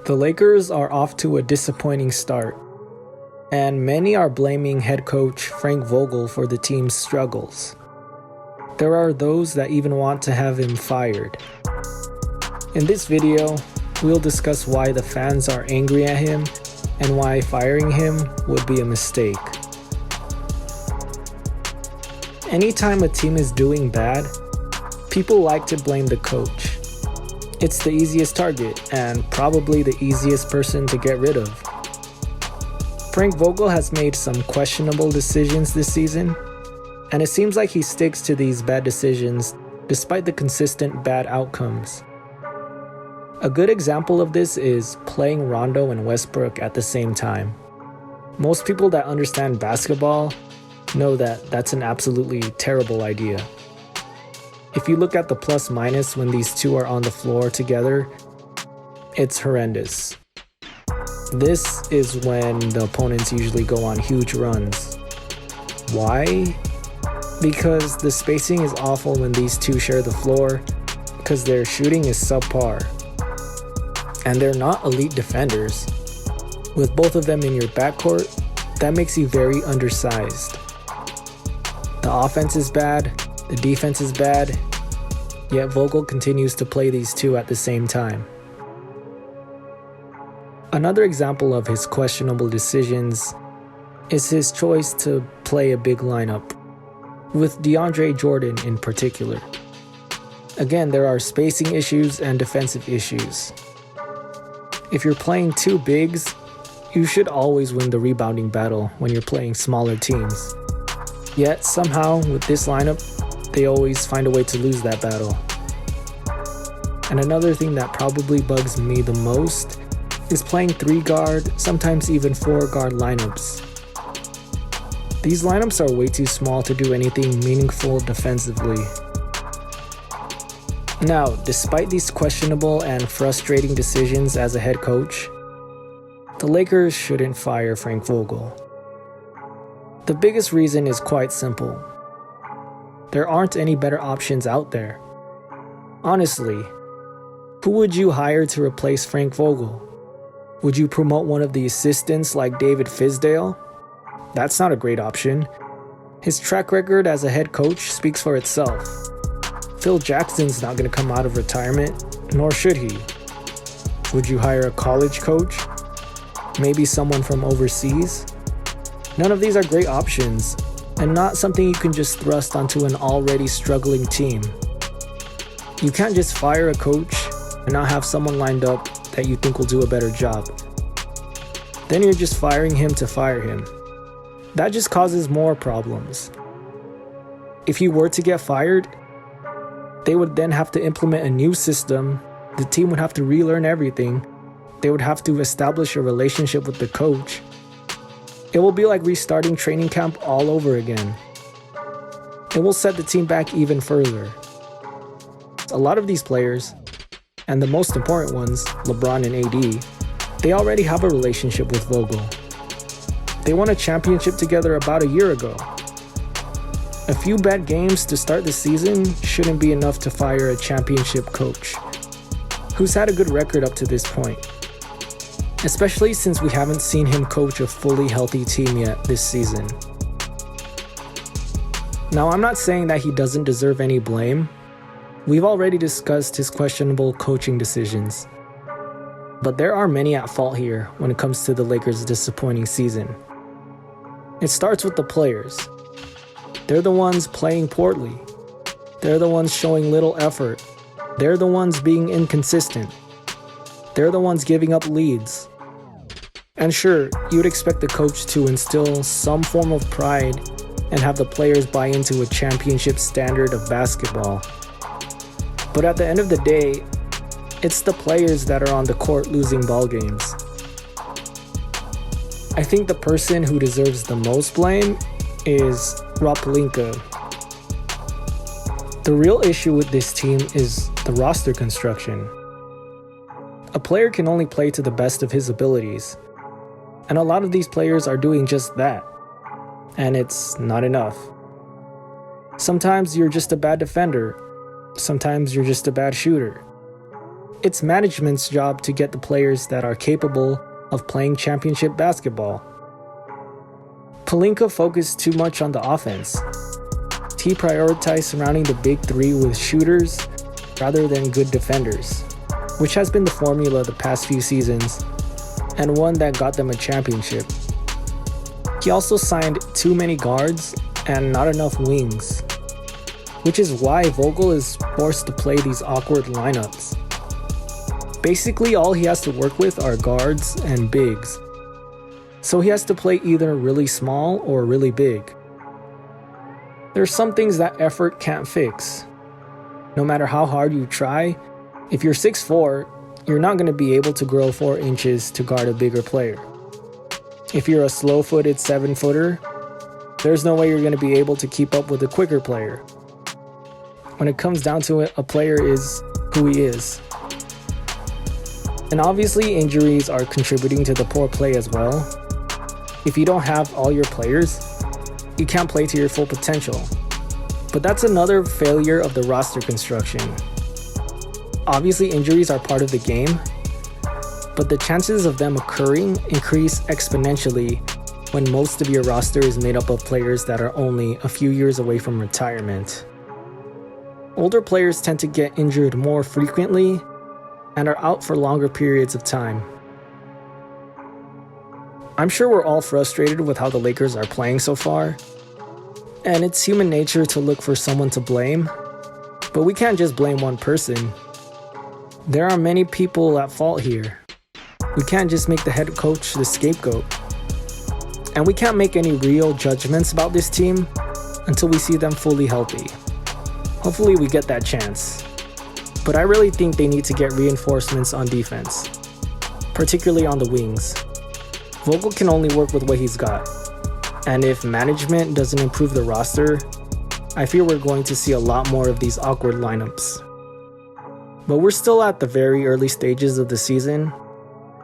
The Lakers are off to a disappointing start, and many are blaming head coach Frank Vogel for the team's struggles. There are those that even want to have him fired. In this video, we'll discuss why the fans are angry at him and why firing him would be a mistake. Anytime a team is doing bad, people like to blame the coach. It's the easiest target and probably the easiest person to get rid of. Frank Vogel has made some questionable decisions this season, and it seems like he sticks to these bad decisions despite the consistent bad outcomes. A good example of this is playing Rondo and Westbrook at the same time. Most people that understand basketball know that that's an absolutely terrible idea. If you look at the plus minus when these two are on the floor together, it's horrendous. This is when the opponents usually go on huge runs. Why? Because the spacing is awful when these two share the floor, because their shooting is subpar. And they're not elite defenders. With both of them in your backcourt, that makes you very undersized. The offense is bad, the defense is bad, yet Vogel continues to play these two at the same time. Another example of his questionable decisions is his choice to play a big lineup, with Deandre Jordan in particular. Again, there are spacing issues and defensive issues. If you're playing two bigs, you should always win the rebounding battle when you're playing smaller teams. Yet somehow, with this lineup, they always find a way to lose that battle. And another thing that probably bugs me the most is playing 3-guard, sometimes even 4-guard lineups. These lineups are way too small to do anything meaningful defensively. Now, despite these questionable and frustrating decisions as a head coach, the Lakers shouldn't fire Frank Vogel. The biggest reason is quite simple. There aren't any better options out there. Honestly, who would you hire to replace Frank Vogel? Would you promote one of the assistants like David Fizdale? That's not a great option. His track record as a head coach speaks for itself. Phil Jackson's not going to come out of retirement, nor should he. Would you hire a college coach? Maybe someone from overseas? None of these are great options, and not something you can just thrust onto an already struggling team. You can't just fire a coach and not have someone lined up that you think will do a better job. Then you're just firing him to fire him. That just causes more problems. If he were to get fired, they would then have to implement a new system, the team would have to relearn everything, they would have to establish a relationship with the coach. It will be like restarting training camp all over again. It will set the team back even further. A lot of these players, and the most important ones, LeBron and AD, they already have a relationship with Vogel. They won a championship together about a year ago. A few bad games to start the season shouldn't be enough to fire a championship coach who's had a good record up to this point. Especially since we haven't seen him coach a fully healthy team yet this season. Now, I'm not saying that he doesn't deserve any blame. We've already discussed his questionable coaching decisions. But there are many at fault here when it comes to the Lakers' disappointing season. It starts with the players. They're the ones playing poorly. They're the ones showing little effort. They're the ones being inconsistent. They're the ones giving up leads. And sure, you would expect the coach to instill some form of pride and have the players buy into a championship standard of basketball. But at the end of the day, it's the players that are on the court losing ball games. I think the person who deserves the most blame is Rob Pelinka. The real issue with this team is the roster construction. A player can only play to the best of his abilities, and a lot of these players are doing just that, and it's not enough. Sometimes you're just a bad defender, sometimes you're just a bad shooter. It's management's job to get the players that are capable of playing championship basketball. Pelinka focused too much on the offense. He prioritized surrounding the big three with shooters rather than good defenders, which has been the formula the past few seasons and one that got them a championship. He also signed too many guards and not enough wings, which is why Vogel is forced to play these awkward lineups. Basically, all he has to work with are guards and bigs, so he has to play either really small or really big. There's some things that effort can't fix. No matter how hard you try, if you're 6'4", you're not going to be able to grow 4 inches to guard a bigger player. If you're a slow-footed 7-footer, there's no way you're going to be able to keep up with a quicker player. When it comes down to it, a player is who he is. And obviously, injuries are contributing to the poor play as well. If you don't have all your players, you can't play to your full potential. But that's another failure of the roster construction. Obviously, injuries are part of the game, but the chances of them occurring increase exponentially when most of your roster is made up of players that are only a few years away from retirement. Older players tend to get injured more frequently and are out for longer periods of time. I'm sure we're all frustrated with how the Lakers are playing so far, and it's human nature to look for someone to blame, but we can't just blame one person. There are many people at fault here. We can't just make the head coach the scapegoat. And we can't make any real judgments about this team until we see them fully healthy. Hopefully we get that chance. But I really think they need to get reinforcements on defense, particularly on the wings. Vogel can only work with what he's got. And if management doesn't improve the roster, I fear we're going to see a lot more of these awkward lineups. But we're still at the very early stages of the season,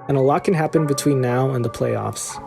and a lot can happen between now and the playoffs.